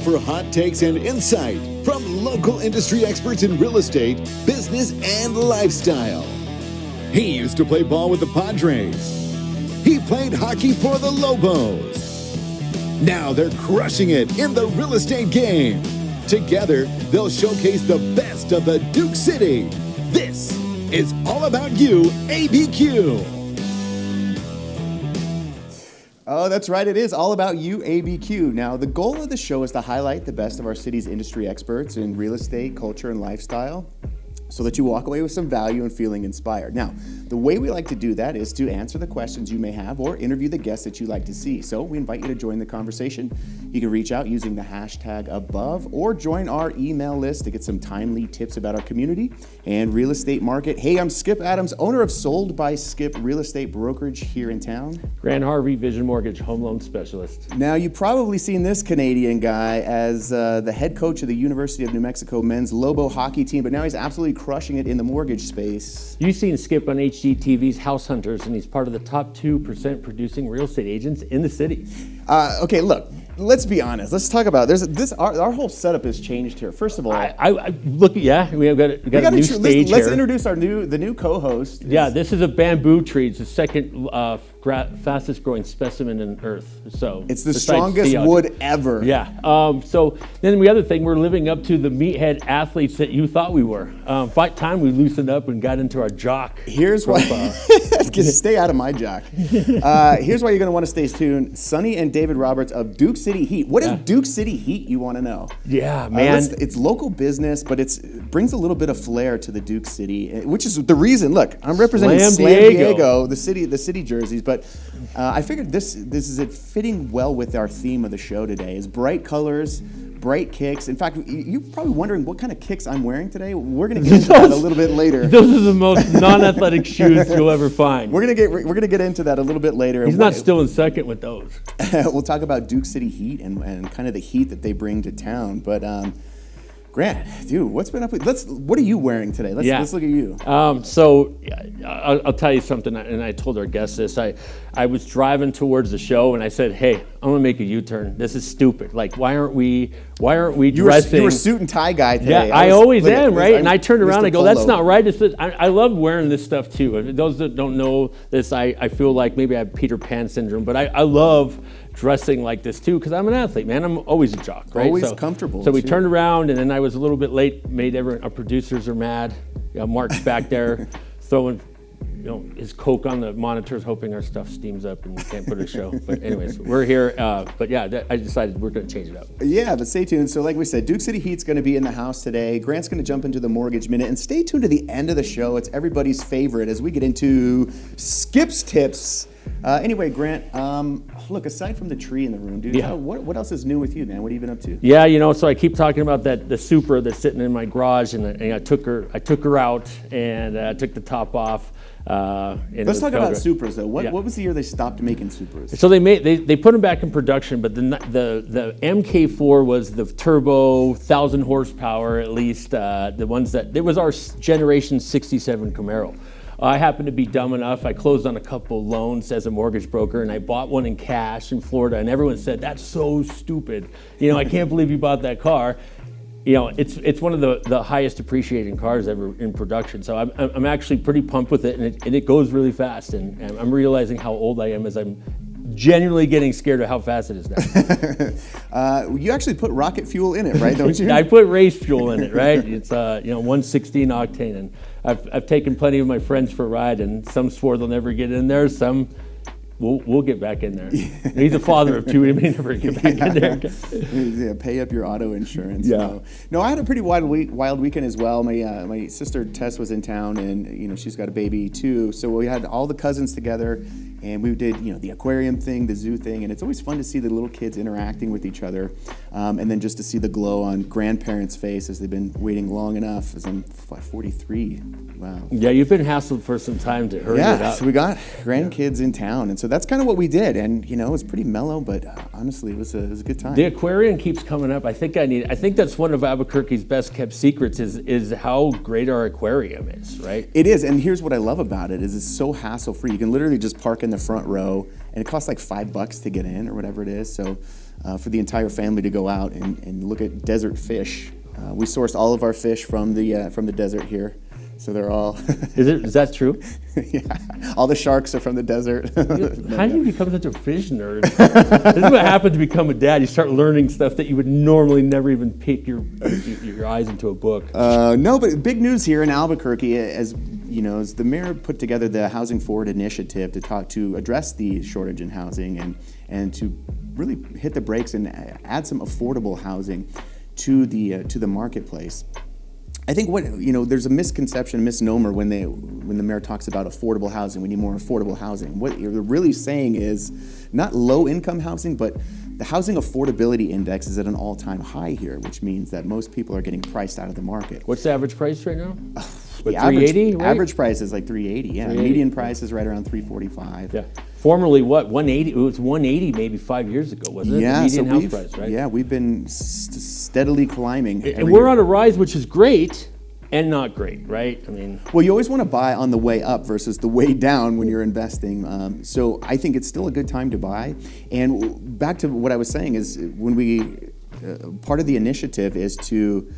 for hot takes and insight from local industry experts in real estate, business, and lifestyle. He used to play ball with the Padres. He played hockey for the Lobos. Now they're crushing it in the real estate game. Together, they'll showcase the best of the Duke City. This is All About You, ABQ. Oh, that's right. It is All About You, ABQ. Now, the goal of the show is to highlight the best of our city's industry experts in real estate, culture, and lifestyle, so that you walk away with some value and feeling inspired. Now, the way we like to do that is to answer the questions you may have or interview the guests that you like to see. So we invite you to join the conversation. You can reach out using the hashtag above or join our email list to get some timely tips about our community and real estate market. Hey, I'm Skip Adams, owner of Sold by Skip Real Estate Brokerage here in town. Grant Harvey, Vision Mortgage Home Loan Specialist. Now, you've probably seen this Canadian guy as the head coach of the University of New Mexico men's Lobo hockey team, but now he's absolutely crushing it in the mortgage space. You've seen Skip on HGTV's House Hunters, and he's part of the top 2% producing real estate agents in the city. Okay, look, let's be honest. Let's talk about our whole setup has changed here. First of all, we have got a new stage Let's here. introduce the new co-host. Yeah, this is a bamboo tree. It's the second fastest growing specimen in Earth. So it's the strongest wood ever. Yeah. So then the other thing, we're living up to the meathead athletes that you thought we were. Time we loosened up and got into our jock. Here's why. Stay out of my jock. Here's why you're going to want to stay tuned. Sonny and David Roberts of Duke City Heat. What is Duke City Heat? You want to know? Yeah, man. It's local business, but it brings a little bit of flair to the Duke City, which is the reason. Look, I'm representing Slam Diego, the city jerseys, but I figured this is fitting well with our theme of the show today. Is bright colors, bright kicks. In fact, you're probably wondering what kind of kicks I'm wearing today. We're going to get into that a little bit later. Those are the most non-athletic shoes you'll ever find. We're gonna get into that a little bit later. He's not still in second with those. We'll talk about Duke City Heat and kind of the heat that they bring to town. But Grant, dude, what's been up with? What are you wearing today? Let's look at you. So I'll tell you something, and I told our guests this. I was driving towards the show, and I said, "Hey, I'm gonna make a U-turn. This is stupid. Like, why aren't we dressing?" You were suit and tie guy today. Yeah, I always am, right? And I turned around and I go, "That's not right." I love wearing this stuff too. Those that don't know this, I feel like maybe I have Peter Pan syndrome, but I love dressing like this too, because I'm an athlete, man. I'm always a jock, right? Always comfortable. So we turned around, and then I was a little bit late. Our producers are mad. Mark's back there throwing, his Coke on the monitors, hoping our stuff steams up and we can't put a show. But anyways, we're here. But yeah, I decided we're going to change it up. Yeah, but stay tuned. So like we said, Duke City Heat's going to be in the house today. Grant's going to jump into the Mortgage Minute, and stay tuned to the end of the show. It's everybody's favorite as we get into Skip's Tips. Anyway, Grant, look, aside from the tree in the room, dude, what else is new with you, man? What have you been up to? Yeah, so I keep talking about the Supra that's sitting in my garage, and I took her out and took the top off. Let's talk about Supras, though. What was the year they stopped making Supras? So they put them back in production, but the MK4 was the turbo 1,000 horsepower at least. The ones it was our generation '67 Camaro. I happened to be dumb enough. I closed on a couple loans as a mortgage broker, and I bought one in cash in Florida. And everyone said, "That's so stupid. I can't believe you bought that car." It's one of the highest appreciating cars ever in production. So I'm actually pretty pumped with it, and it goes really fast. And I'm realizing how old I am as I'm genuinely getting scared of how fast it is now. You actually put rocket fuel in it, right? Don't you? I put race fuel in it, right? It's 116 octane, and I've taken plenty of my friends for a ride, and some swore they'll never get in there. Some we'll get back in there. He's a father of two. He may never get back in there. Yeah, pay up your auto insurance. Yeah. No, I had a pretty wild weekend as well. My sister Tess was in town, and she's got a baby too. So we had all the cousins together, and we did the aquarium thing, the zoo thing, and it's always fun to see the little kids interacting with each other, and then just to see the glow on grandparents' face as they've been waiting long enough. As I'm 43. Wow. Yeah, you've been hassled for some time to hurry it up. Yeah, so we got grandkids in town, and so that's kind of what we did. And it was pretty mellow, but honestly, it was a good time. The aquarium keeps coming up. I think that's one of Albuquerque's best kept secrets is how great our aquarium is, right? It is, and here's what I love about it is it's so hassle free. You can literally just park in the front row, and it costs like $5 to get in or whatever it is. So for the entire family to go out and look at desert fish. We sourced all of our fish from the desert here, so they're all. Is that true? Yeah, all the sharks are from the desert. How do you become such a fish nerd? This is what happens to become a dad. You start learning stuff that you would normally never even pick your eyes into a book. No, but big news here in Albuquerque, as you know, as the mayor put together the Housing Forward initiative to address the shortage in housing and to really hit the brakes and add some affordable housing to the marketplace. I think there's a misnomer when the mayor talks about affordable housing. We need more affordable housing. What you're really saying is not low-income housing, but the housing affordability index is at an all-time high here, which means that most people are getting priced out of the market. What's the average price right now? The 380, right? average price is like 380. Yeah, 380. Median price is right around 345. Yeah. Formerly, what, 180? It was 180 maybe 5 years ago, wasn't it? Yeah, the median so house price, right? Yeah, we've been steadily climbing. And we're on a rise, which is great and not great, right? I mean, well, you always want to buy on the way up versus the way down when you're investing. So I think it's still a good time to buy. And back to what I was saying is when part of the initiative is to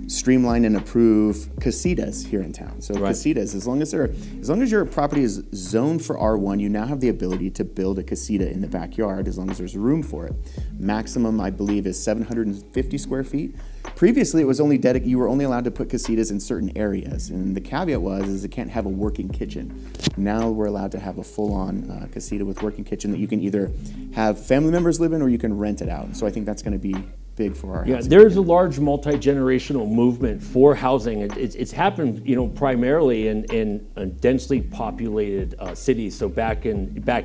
streamline and approve casitas here in town. So right. Casitas, as long as your property is zoned for R1, you now have the ability to build a casita in the backyard as long as there's room for it. Maximum, I believe, is 750 square feet. Previously, it was only you were only allowed to put casitas in certain areas, and the caveat is it can't have a working kitchen. Now we're allowed to have a full-on casita with working kitchen that you can either have family members live in or you can rent it out. So I think that's going to be big for our housing. There's a large multi-generational movement for housing. It's happened, primarily in densely populated cities. So back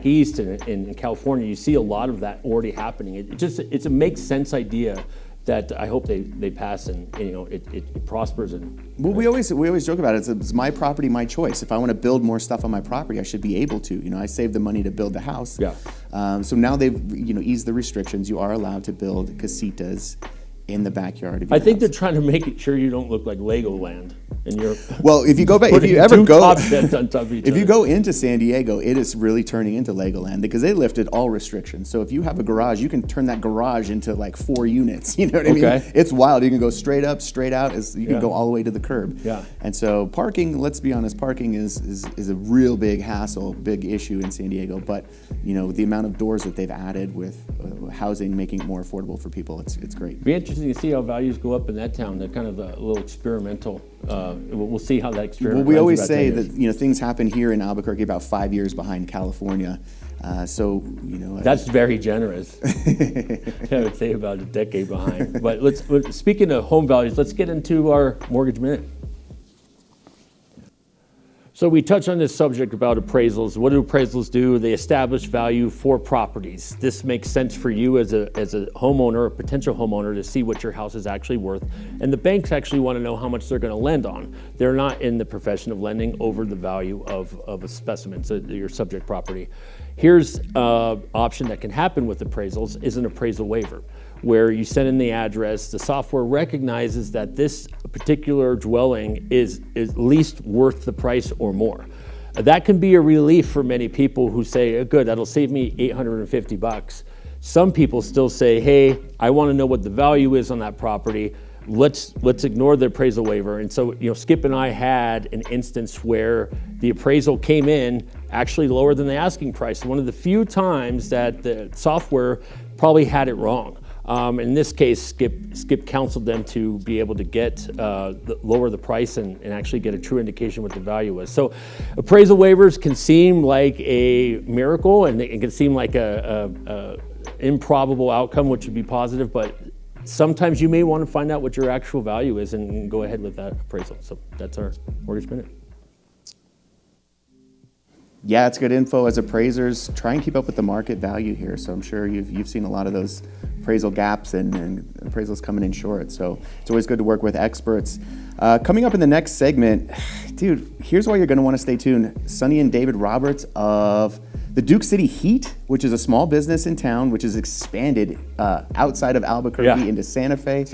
east in California, you see a lot of that already happening. It's a make sense idea that I hope they pass and it prospers. Well, we always joke about it. It's my property, my choice. If I want to build more stuff on my property, I should be able to. I saved the money to build the house. Yeah. So now they've eased the restrictions. You are allowed to build casitas in the backyard of your I think house. they're trying to make it sure you don't look like Legoland. And you're well, if you go back, if you go into San Diego, it is really turning into Legoland because they lifted all restrictions. So if you have a garage, you can turn that garage into like 4 units. You know what I mean? It's wild. You can go straight up, straight out. You can go all the way to the curb. Yeah. And so parking, let's be honest, parking is a real big hassle, big issue in San Diego. But the amount of doors that they've added with housing, making it more affordable for people, it's great. It'd be interesting to see how values go up in that town. They're kind of a little experimental. We'll see how that experiment. Well, we always say that things happen here in Albuquerque about 5 years behind California. That's very generous. I would say about a decade behind. But speaking of home values, let's get into our Mortgage Minute. So we touched on this subject about appraisals. What do appraisals do? They establish value for properties. This makes sense for you as a homeowner, a potential homeowner, to see what your house is actually worth. And the banks actually want to know how much they're going to lend on. They're not in the profession of lending over the value of a specimen, so your subject property. Here's an option that can happen with appraisals is an appraisal waiver, where you send in the address, the software recognizes that this particular dwelling is at least worth the price or more. That can be a relief for many people who say, good, that'll save me $850. Some people still say, hey, I want to know what the value is on that property. Let's ignore the appraisal waiver. And so, Skip and I had an instance where the appraisal came in actually lower than the asking price. One of the few times that the software probably had it wrong. In this case, Skip counseled them to be able to lower the price and actually get a true indication what the value was. So appraisal waivers can seem like a miracle and it can seem like a improbable outcome, which would be positive, but sometimes you may want to find out what your actual value is and go ahead with that appraisal. So that's our Mortgage Minute. Yeah, it's good info. As appraisers, try and keep up with the market value here. So I'm sure you've seen a lot of those appraisal gaps and appraisals coming in short. So it's always good to work with experts. Coming up in the next segment, dude, here's why you're going to want to stay tuned. Sonny and David Roberts of the Duke City Heat, which is a small business in town, which has expanded outside of Albuquerque into Santa Fe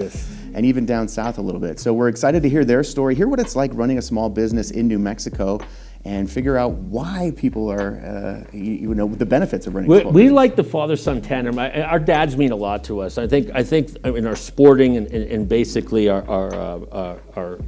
and even down south a little bit. So we're excited to hear their story, hear what it's like running a small business in New Mexico, and figure out why people are, the benefits of running. We like the father-son tandem. Our dads mean a lot to us. I think in our sporting and basically our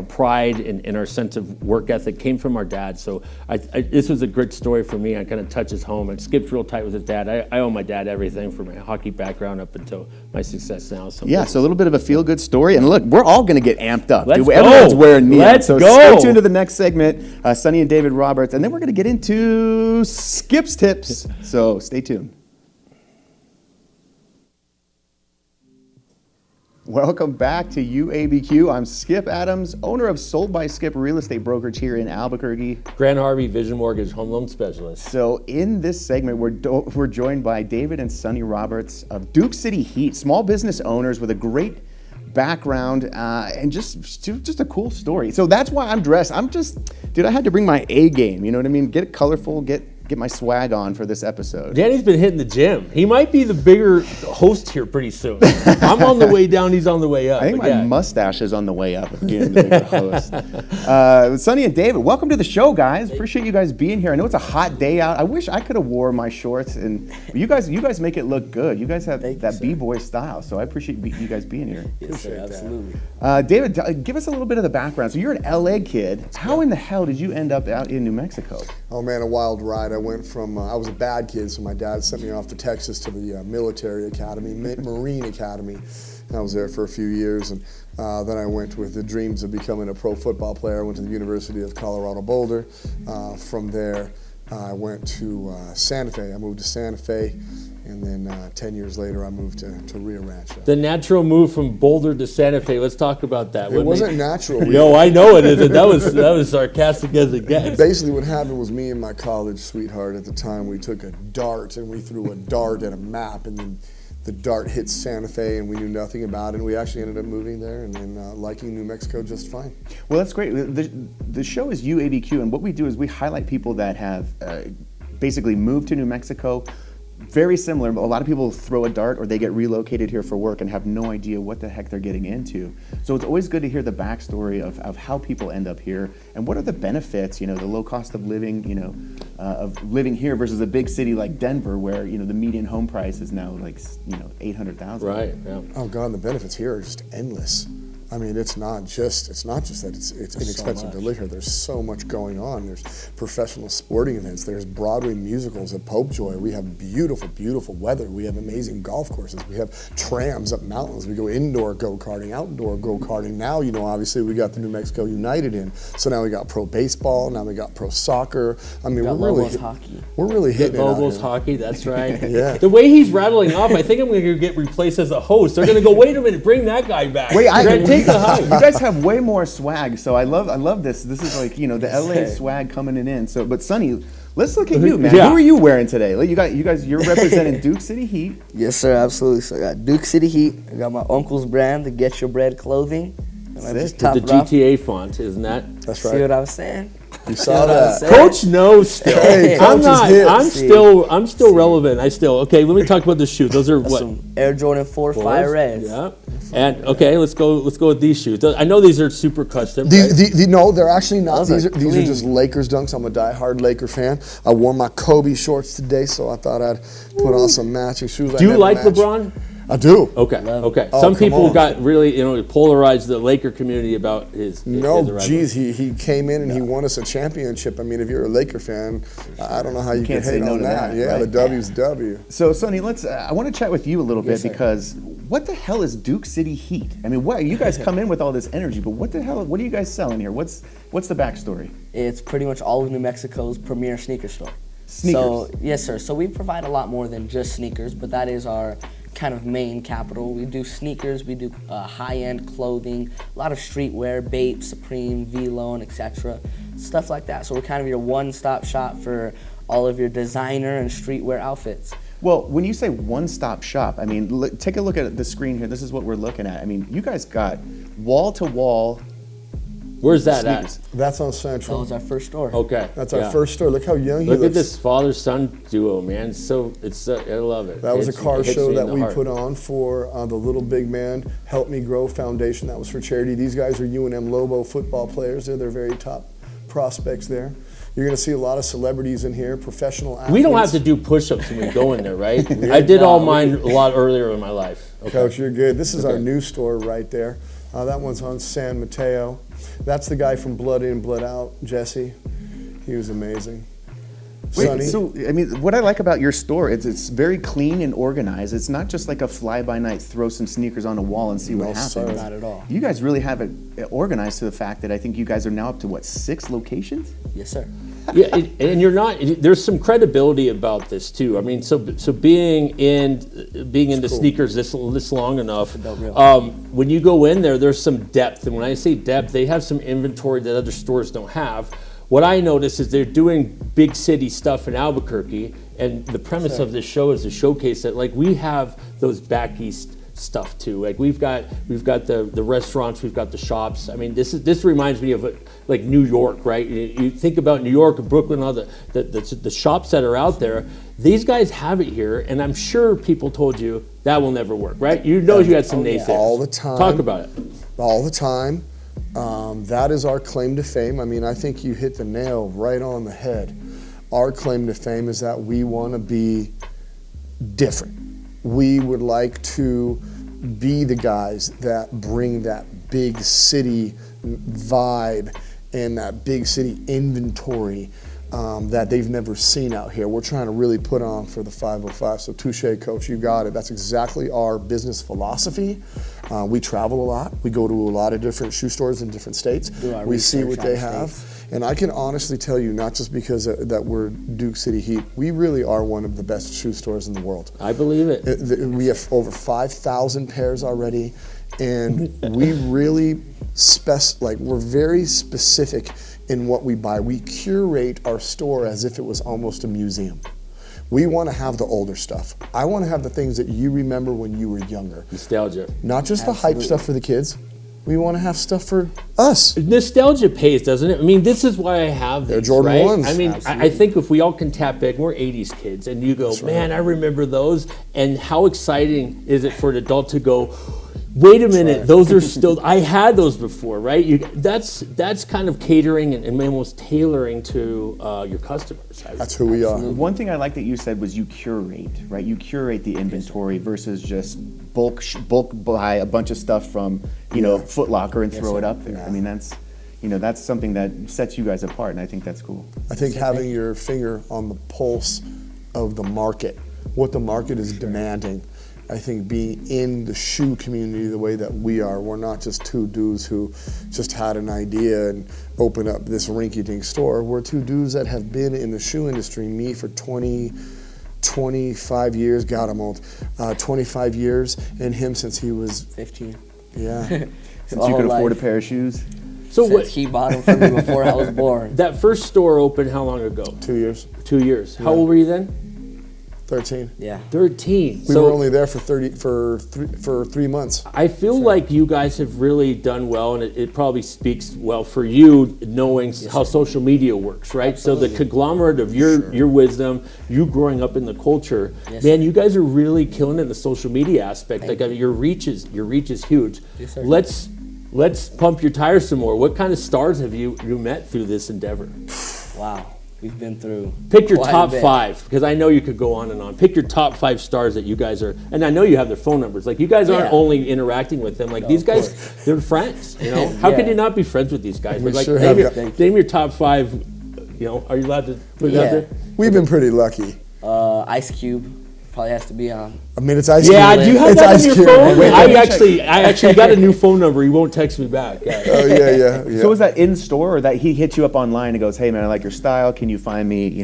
pride and our sense of work ethic came from our dad. So this was a great story for me. I kind of touches home. I skipped real tight with his dad. I owe my dad everything from my hockey background up until my success now. So a little bit of a feel-good story. And look, we're all going to get amped up. Let's go. Everyone's wearing neon. Let's so go. Stay tuned to the next segment, Sonny and David Roberts, and then we're going to get into Skip's tips. So stay tuned. Welcome back to UABQ. I'm Skip Adams, owner of Sold by Skip Real Estate Brokerage here in Albuquerque. Grant Harvey, Vision Mortgage Home Loan Specialist. So in this segment, we're joined by David and Sonny Roberts of Duke City Heat, small business owners with a great background and just a cool story. So that's why I'm dressed. I had to bring my A game. You know what I mean? Get it colorful. Get my swag on for this episode. Danny's been hitting the gym. He might be the bigger host here pretty soon. I'm on the way down. He's on the way up. I think my mustache is on the way up of being the bigger host. Sonny and David, welcome to the show, guys. Appreciate you guys being here. I know it's a hot day out. I wish I could have wore my shorts. And you guys make it look good. You guys have that b-boy style. So I appreciate you guys being here. Yes, sir, absolutely. David, give us a little bit of the background. So you're an LA kid. How in the hell did you end up out in New Mexico? Oh man, a wild ride. I went from, I was a bad kid, so my dad sent me off to Texas to the military academy, Marine Academy. I was there for a few years, and then I went with the dreams of becoming a pro football player. I went to the University of Colorado Boulder. From there, I went to Santa Fe. I moved to Santa Fe. And then 10 years later, I moved to Rio Rancho. The natural move from Boulder to Santa Fe. Let's talk about that. It wasn't natural. No, I know it isn't. That was sarcastic as it gets. Basically, what happened was me and my college sweetheart at the time, we took a dart and we threw a dart at a map, and then the dart hit Santa Fe, and we knew nothing about it. And we actually ended up moving there and then liking New Mexico just fine. Well, that's great. The show is UABQ, and what we do is we highlight people that have basically moved to New Mexico. Very similar. A lot of people throw a dart or they get relocated here for work and have no idea what the heck they're getting into. So it's always good to hear the backstory of how people end up here and what are the benefits, the low cost of living, of living here versus a big city like Denver where, the median home price is now like, $800,000. Right, yeah. Oh God, the benefits here are just endless. I mean, it's not just that it's inexpensive to live here. There's so much going on. There's professional sporting events. There's Broadway musicals at Popejoy. We have beautiful, beautiful weather. We have amazing golf courses. We have trams up mountains. We go indoor go-karting, outdoor go-karting. Now, obviously we got the New Mexico United in. So now we got pro baseball. Now we got pro soccer. I mean, we're really hitting it out Lobos here. hockey, that's right. Yeah. The way he's rattling off, I think I'm going to get replaced as a host. They're going to go, wait a minute, bring that guy back. Wait, you guys have way more swag, so I love this. This is like the LA swag coming in. So, but Sonny, let's look at you, man. Yeah. Who are you wearing today? You're representing Duke City Heat. Yes, sir, absolutely. So I got Duke City Heat. I got my uncle's brand, the Get Your Bread clothing. And I just top The it off. GTA font, isn't that? That's See right. what I was saying? You saw that. Coach knows still. Hey, Coach is hit. I'm still relevant. Okay, let me talk about the shoes. Those are That's what? some Air Jordan 4 Fire Reds. Yeah. And okay, let's go with these shoes. I know these are super custom. No, they're actually not. Those These are are just Lakers dunks. I'm a diehard Laker fan. I wore my Kobe shorts today, so I thought I'd put on some matching shoes. Do you like LeBron? I do. Okay. Oh, Some come people on. got really, polarized the Laker community about his. No, his geez, he came in and he won us a championship. I mean, if you're a Laker fan, I don't know how you can can't say hate no on to that. that, Yeah, right? the W's W. So, Sonny, I want to chat with you a little bit Yes, sir. because what the hell is Duke City Heat? I mean, you guys come in with all this energy, but what are you guys selling here? What's the backstory? It's pretty much all of New Mexico's premier sneaker store. Sneakers. So, yes, sir. So we provide a lot more than just sneakers, but that is our kind of main capital. We do sneakers, we do high-end clothing, a lot of streetwear, Bape, Supreme, V-Lone, etc. Stuff like that. So we're kind of your one-stop shop for all of your designer and streetwear outfits. Well, when you say one-stop shop, I mean, take a look at the screen here. This is what we're looking at. I mean, you guys got wall-to-wall. Where's that sneakers. at? That's on That Central. was our first store. Okay. That's our first store. Look how young he Look looks. at this father-son duo, man. I love it. That was a It car hits show me in that the we heart. put on for the Little Big Man Help Me Grow Foundation. That was for charity. These guys are UNM Lobo football players. They're their very top prospects there. You're going to see a lot of celebrities in here, professional athletes. We don't have to do push-ups when we go in there, right? I did all mine a lot earlier in my life. Okay. Coach, you're good. This is our new store right there. That one's on San Mateo. That's the guy from Blood In, Blood Out, Jesse. He was amazing. Sonny. So, I mean, what I like about your store is it's very clean and organized. It's not just like a fly-by-night, throw some sneakers on a wall and see what happens. sir. Not at all. You guys really have it organized to the fact that I think you guys are now up to, what, 6 locations? Yes, sir. Yeah, and you're not. There's some credibility about this too. I mean, so being in the sneakers this long enough, when you go in there, there's some depth. And when I say depth, they have some inventory that other stores don't have. What I notice is they're doing big city stuff in Albuquerque, and the premise of this show is to showcase that, like, we have those back east stuff too. Like we've got the restaurants, we've got the shops. I mean, this reminds me of like New York, right? You think about New York and Brooklyn, all the shops that are out there. These guys have it here, and I'm sure people told you that will never work, right? You know, you had some naysayers. All the time. Talk about it. All the time. That is our claim to fame. I mean, I think you hit the nail right on the head. Our claim to fame is that we want to be different. We would like to be the guys that bring that big city vibe and that big city inventory that they've never seen out here. We're trying to really put on for the 505. So touche, Coach, you got it. That's exactly our business philosophy. We travel a lot. We go to a lot of different shoe stores in different states. We see what they have. And I can honestly tell you, not just because that we're Duke City Heat, we really are one of the best shoe stores in the world. I believe it. We have over 5,000 pairs already, and we really we're very specific in what we buy. We curate our store as if it was almost a museum. We want to have the older stuff. I want to have the things that you remember when you were younger. Nostalgia. Not just the hype stuff for the kids. We want to have stuff for us. Nostalgia pays, doesn't it? I mean, this is why I have these, They're Jordan right? 1s. I mean, I think if we all can tap back, we're 80s kids, and you go, man, I remember those, and how exciting is it for an adult to go, wait a minute, those are still, I had those before, right? That's kind of catering and almost tailoring to your customers. That's who we are. One thing I like that you said was you curate, right? You curate the inventory versus just bulk buy a bunch of stuff from, Foot Locker and throw it up there. I mean, that's something that sets you guys apart, and I think that's cool. I think having your finger on the pulse of the market, what the market is demanding. I think being in the shoe community the way that we are, we're not just two dudes who just had an idea and opened up this rinky-dink store. We're two dudes that have been in the shoe industry, me for 25 years, God, I'm old, 25 years, and him since he was 15. Yeah. Since you could afford a pair of shoes. So Since he bought them for me before I was born. That first store opened how long ago? 2 years. 2 years. How old were you then? 13. Yeah. 13. We were only there for 3 months. I feel like you guys have really done well, and it probably speaks well for you knowing how social media works, right? Absolutely. So the conglomerate of your wisdom, you growing up in the culture, man, you guys are really killing it in the social media aspect. I mean, your reach is huge. Yes, sir. Let's pump your tires some more. What kind of stars have you met through this endeavor? Wow. We've been through. Pick your quite a top bit. 5, because I know you could go on and on. Pick your top 5 stars that you guys are, and I know you have their phone numbers. Like, you guys aren't only interacting with them. Like, these guys, they're friends. How can you not be friends with these guys? We Like, sure name have. name your top 5. Are you allowed to put it out there? We've been pretty lucky. Ice Cube probably has to be on. I mean, it's Ice Cube. Yeah, do you have It's that on Ice your Cube. phone? Wait, I actually got a new phone number. He won't text me back. Yeah. Oh, yeah. So was that in store, or that he hits you up online and goes, hey man, I like your style, can you find me,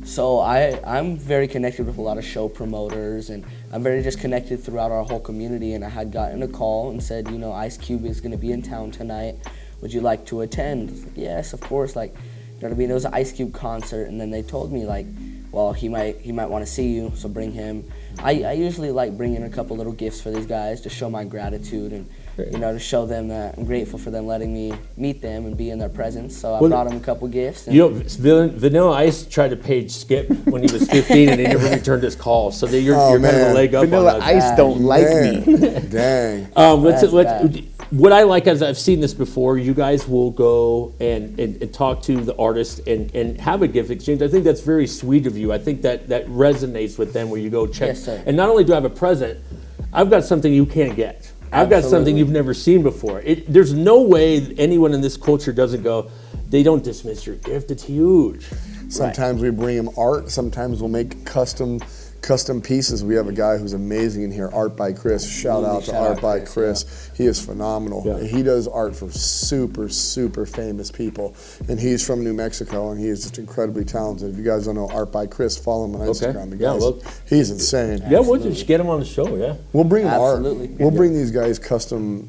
So I'm very connected with a lot of show promoters, and I'm very just connected throughout our whole community, and I had gotten a call and said, Ice Cube is going to be in town tonight. Would you like to attend? I was like, yes, of course. Like, it was an Ice Cube concert, and then they told me, like, well, he might want to see you, so bring him. I usually like bringing a couple little gifts for these guys to show my gratitude and to show them that I'm grateful for them letting me meet them and be in their presence. So I brought them a couple gifts. And Vanilla Ice tried to page Skip when he was 15, and he never returned his call. So you're kind of a leg up Vanilla on us. Ice don't like me. Dang. Let's what I like is I've seen this before. You guys will go and talk to the artist and have a gift exchange. I think that's very sweet of you. I think that resonates with them where you go check. Yes, sir. And not only do I have a present, I've got something you can't get. I've got something Absolutely. you've never seen before. There's no way that anyone in this culture doesn't go, they don't dismiss your gift. It's huge. Sometimes we bring them art. Sometimes we'll make custom pieces. We have a guy who's amazing in here, Art by Chris. Shout out to Art by Chris. He is phenomenal. Yeah. He does art for super, super famous people. And he's from New Mexico, and he is just incredibly talented. If you guys don't know Art by Chris, follow him on Instagram. The guy's, he's insane. Yeah, we'll just get him on the show, yeah. We'll bring him Absolutely. art. We'll bring these guys custom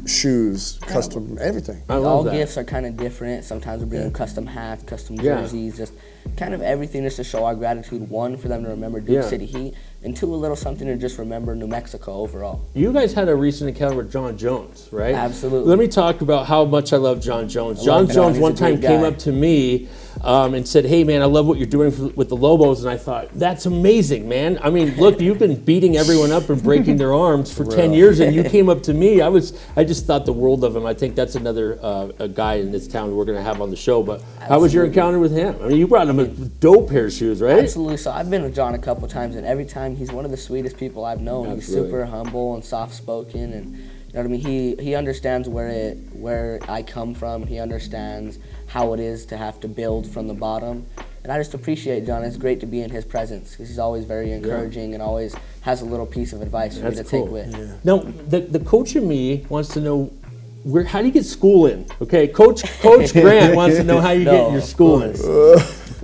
shoes, custom everything. I love All that. gifts are kind of different. Sometimes we bring them custom hats, custom Yeah. jerseys, just kind of everything just to show our gratitude. One, for them to remember Duke Yeah. City Heat, and two, a little something to just remember New Mexico overall. You guys had a recent encounter with John Jones, right? Absolutely. Let me talk about how much I love John Jones. John love John. Jones He's one a time great came guy. up to me and said, hey, man, I love what you're doing with the Lobos. And I thought, that's amazing, man. I mean, look, you've been beating everyone up and breaking their arms for 10 years, and you came up to me. I just thought the world of him. I think that's another a guy in this town we're going to have on the show. But how was your encounter with him? I mean, you brought him a dope pair of shoes, right? Absolutely. So I've been with John a couple times, and every time he's one of the sweetest people I've known. Absolutely. He's super humble and soft-spoken, and you know what I mean. He understands where I come from. He understands how it is to have to build from the bottom, and I just appreciate John. It's great to be in his presence because he's always very encouraging and always has a little piece of advice for me to take with. Now, the coach in me wants to know how do you get school in? Okay, Coach Grant wants to know how you get your school in.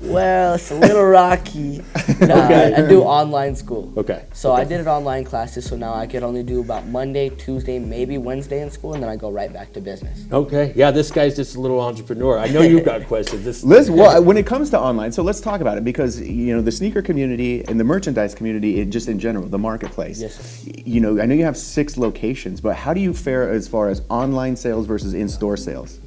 Well, it's a little rocky. I do online school. Okay. So I did it online classes, so now I could only do about Monday, Tuesday, maybe Wednesday in school, and then I go right back to business. Okay. Yeah, this guy's just a little entrepreneur. I know you've got questions. Well, when it comes to online, so let's talk about it because the sneaker community and the merchandise community, just in general, the marketplace. Yes. I know you have 6 locations, but how do you fare as far as online sales versus in-store sales?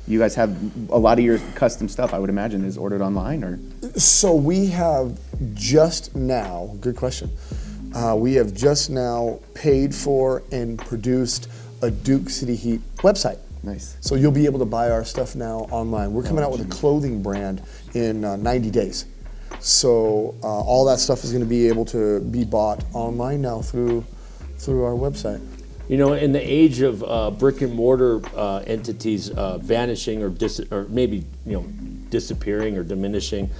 You guys have a lot of your custom stuff, I would imagine, is ordered online, or? So we have just now, good question, we have just now paid for and produced a Duke City Heat website. Nice. So you'll be able to buy our stuff now online. We're coming out with a clothing brand in 90 days. So all that stuff is going to be able to be bought online now through our website. You know, in the age of brick and mortar entities vanishing or maybe disappearing or diminishing,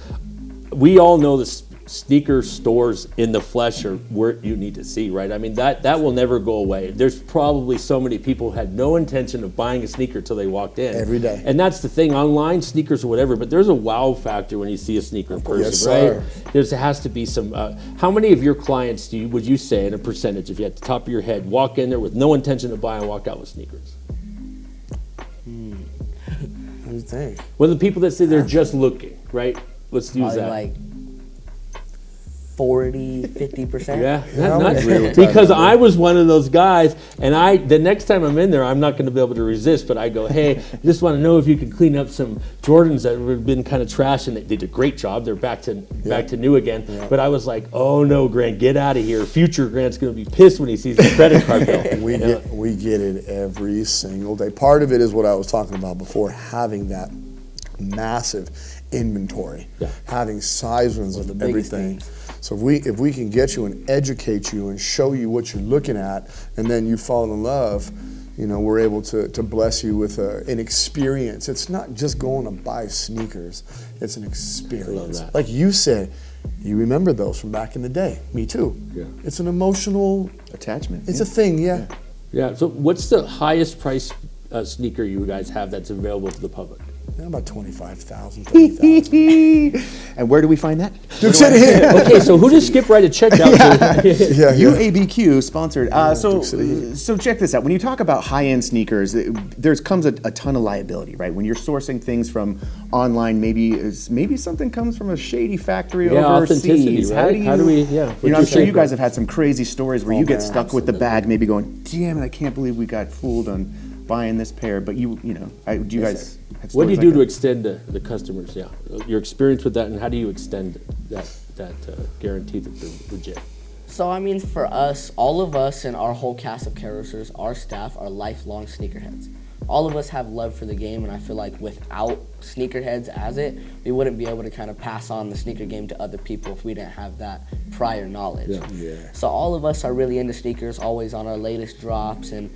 we all know the sneaker stores in the flesh are where you need to see, right? I mean, that will never go away. There's probably so many people who had no intention of buying a sneaker till they walked in. Every day. And that's the thing, online sneakers or whatever, but there's a wow factor when you see a sneaker in person, Yes, right? sir. There has to be some, how many of your clients would you say in a percentage, if you had the top of your head, walk in there with no intention to buy and walk out with sneakers? What do you think? Well, the people that say they're just looking, right? Let's use Probably that. like 40, 50%. Yeah, Yeah, that's I'm nuts. Because I was one of those guys, and the next time I'm in there, I'm not going to be able to resist. But I go, hey, I just want to know if you can clean up some Jordans that have been kind of trash, and they did a great job. They're back to new again. Yeah. But I was like, oh no, Grant, get out of here. Future Grant's going to be pissed when he sees the credit card bill. We get it every single day. Part of it is what I was talking about before, having that massive inventory, having size runs of everything. So if we can get you and educate you and show you what you're looking at, and then you fall in love, we're able to bless you with an experience. It's not just going to buy sneakers; it's an experience. Like you said, you remember those from back in the day. Me too. Yeah. It's an emotional attachment. It's a thing. Yeah. Yeah. So what's the highest price sneaker you guys have that's available to the public? About 25,000, 30,000. And where do we find that? Duke City Heat. Okay, so who just skip right to checkout? UABQ sponsored. So check this out. When you talk about high-end sneakers, there comes a ton of liability, right? When you're sourcing things from online, maybe something comes from a shady factory overseas. Right? How do we? I'm sure you guys have had some crazy stories where you get stuck with the bag, maybe going, "Damn it, I can't believe we got fooled on buying this pair." But do you guys? What do you do to extend the customers? Yeah, your experience with that, and how do you extend that guarantee that they're legit? So I mean, for us, all of us and our whole cast of characters, our staff are lifelong sneakerheads. All of us have love for the game, and I feel like without sneakerheads as it, we wouldn't be able to kind of pass on the sneaker game to other people if we didn't have that prior knowledge. So all of us are really into sneakers, always on our latest drops, and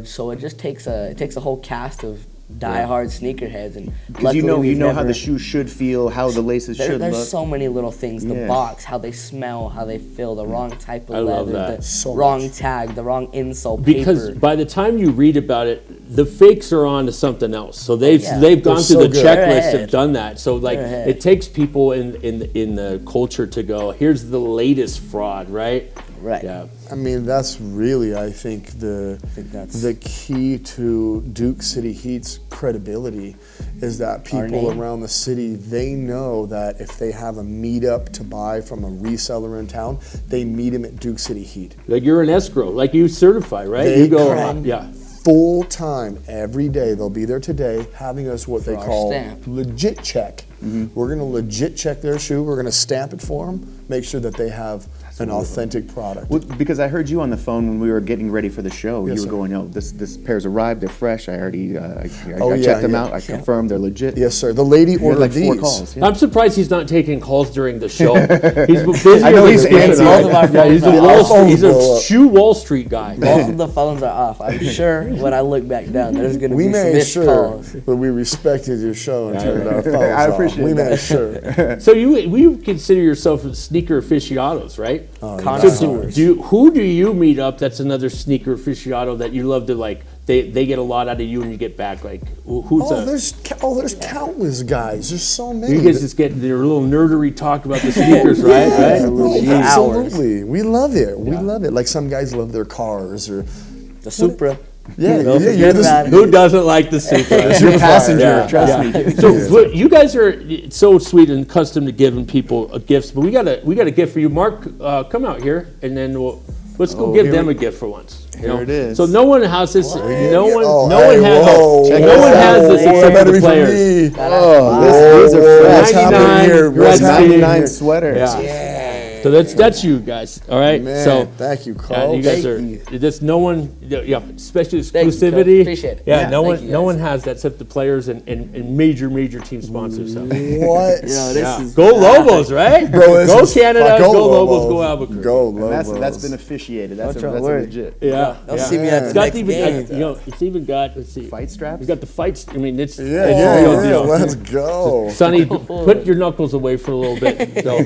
so it just takes a whole cast of diehard sneakerheads, and because you know how the shoe should feel, how the laces should look. There's so many little things: the box, how they smell, how they feel, the wrong type of leather, the wrong tag, the wrong insole, because paper. by the time you read about it, the fakes are on to something else. So they've gone through the checklist, have done that. So like it takes people in the culture to go, here's the latest fraud, right? Right. Yeah. I mean, that's really, I think, the key to Duke City Heat's credibility is that people around the city, they know that if they have a meetup to buy from a reseller in town, they meet him at Duke City Heat. Like you're an escrow, like you certify, right? They You go, full time every day. They'll be there today having us what they call legit check. We're going to legit check their shoe. We're going to stamp it for them, make sure that they have an authentic product. Well, because I heard you on the phone when we were getting ready for the show. Yes, you were sir. going, this pair's arrived, they're fresh. I already I checked them out. I confirmed they're legit. Yes, sir. The lady ordered like these. 4 calls. I'm surprised he's not taking calls during the show. He's busy. I know he's answering. all of our phones He's are a shoe Wall Street guy. Both of the phones are off. I'm sure when I look back down, there's going to We be some made missed sure calls. that we respected your show and turned our phones I off. appreciate We that. made sure. So you consider yourself sneaker aficionados, right? Connoisseurs. Who do you meet up that's another sneaker aficionado that you love to like? They get a lot out of you and you get back. Like who's There's countless guys. There's so many. you guys just get their little nerdery talk about the sneakers, right? Absolutely. We love it. We love it. Like some guys love their cars or The Supra. Who doesn't like the Supra? Your passenger, trust me. So you guys are so sweet and accustomed to giving people gifts, but we got a gift for you. Mark, come out here, and then let's go give them a gift for once. Here it is. So no one has this. No one has this It except better for be the for players. me. These are What's fresh. happening here? What's happening? 99 sweaters. Yeah. So that's you guys. All right. Man, so thank you, Carl. you guys are. There's no one. Yeah, especially exclusivity. Coach. Appreciate it. Yeah, no Thank you, one guys. has that except the players and major team sponsors. So. What? This is Go Lobos, right? Bro, this go is Canada, go go Lobos, Lobos. go Albuquerque. Go Lobos. That's been officiated. That's What's a word? legit. Yeah. They'll see me at the It's got next even, game. it's even got, let's see. Fight straps? You got the fights. I mean, it's Yeah, real deal. let's go. Sonny, put your knuckles away for a little bit. So,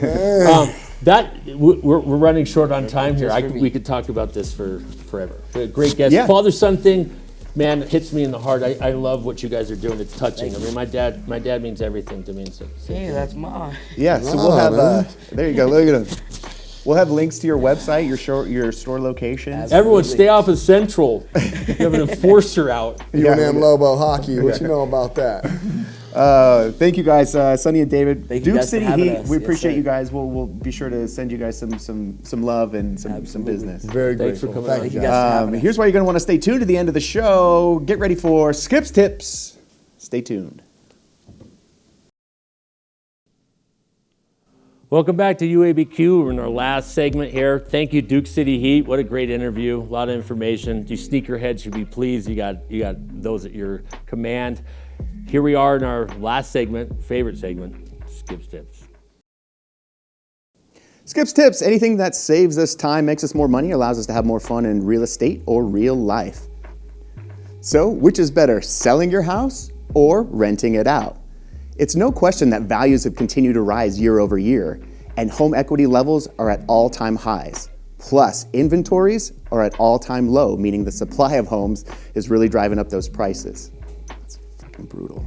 we're running short on time here. We could talk about this for forever. Great guest. Yeah. Father-son thing, man, it hits me in the heart. I love what you guys are doing. It's touching. I mean, my dad means everything to me. So. Hey, that's mine. Yeah, so we'll have, there you go, look at him. We'll have links to your website, your store locations. Everyone, stay off of Central. You have an enforcer out. UNM Lobo hockey. What you know about that? Thank you guys, Sonny and David. Thank you Duke guys City for having Heat. us. We Yes, appreciate sir. you guys. We'll be sure to send you guys some love and some business. Very Thanks for grateful. coming Thank on. you. guys for having us. Here's why you're going to want to stay tuned to the end of the show. Get ready for Skip's Tips. Stay tuned. Welcome back to UABQ. We're in our last segment here. Thank you, Duke City Heat. What a great interview. A lot of information. You sneakerheads should be pleased. You got those at your command. Here we are in our last segment, favorite segment, Skip's Tips. Skip's Tips, anything that saves us time, makes us more money, allows us to have more fun in real estate or real life. So, which is better, selling your house or renting it out? It's no question that values have continued to rise year over year, and home equity levels are at all-time highs. Plus, inventories are at all-time low, meaning the supply of homes is really driving up those prices. That's fucking brutal.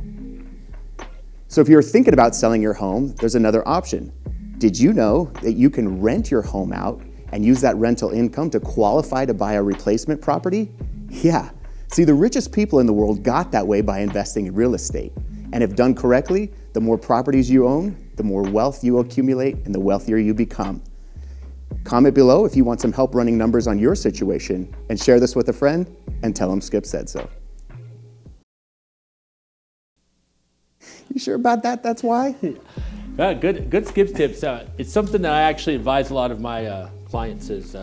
So if you're thinking about selling your home, there's another option. Did you know that you can rent your home out and use that rental income to qualify to buy a replacement property? Yeah. See, the richest people in the world got that way by investing in real estate. And if done correctly, the more properties you own, the more wealth you accumulate and the wealthier you become. Comment below if you want some help running numbers on your situation, and share this with a friend and tell them Skip said so. You sure about that? That's why? Good skip tips. It's something that I actually advise a lot of my clients is,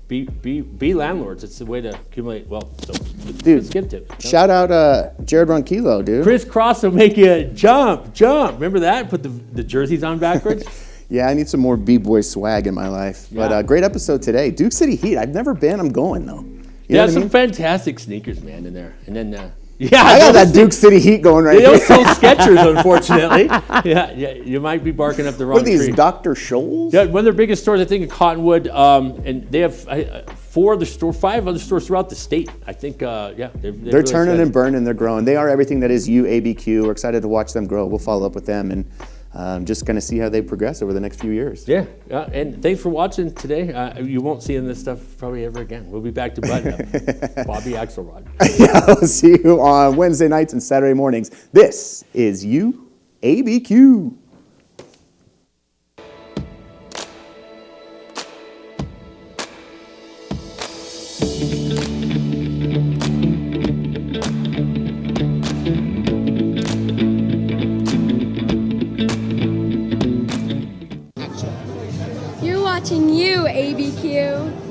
be landlords. It's the way to accumulate wealth. So, good skip tip. Shout out Jared Ronquillo, dude. Crisscross will make you jump. Remember that? Put the jerseys on backwards. Yeah, I need some more b-boy swag in my life. Yeah. But great episode today. Duke City Heat. I've never been. I'm going though. You know what I Some mean? fantastic sneakers, man, in there. And then, I got that Duke City Heat going right They don't here. sell Skechers, unfortunately. Yeah, you might be barking up the wrong What are these, tree. Dr. Scholl's? Yeah, one of their biggest stores, I think, in Cottonwood, and they have 5 other stores throughout the state. I think, they're really turning excited. and burning. They're growing. They are everything that is UABQ. We're excited to watch them grow. We'll follow up with them and just kind of see how they progress over the next few years. Yeah, and thanks for watching today. You won't see this stuff probably ever again. We'll be back to button up. Bobby Axelrod. Yeah, I'll see you on Wednesday nights and Saturday mornings. This is UABQ. You're watching UABQ.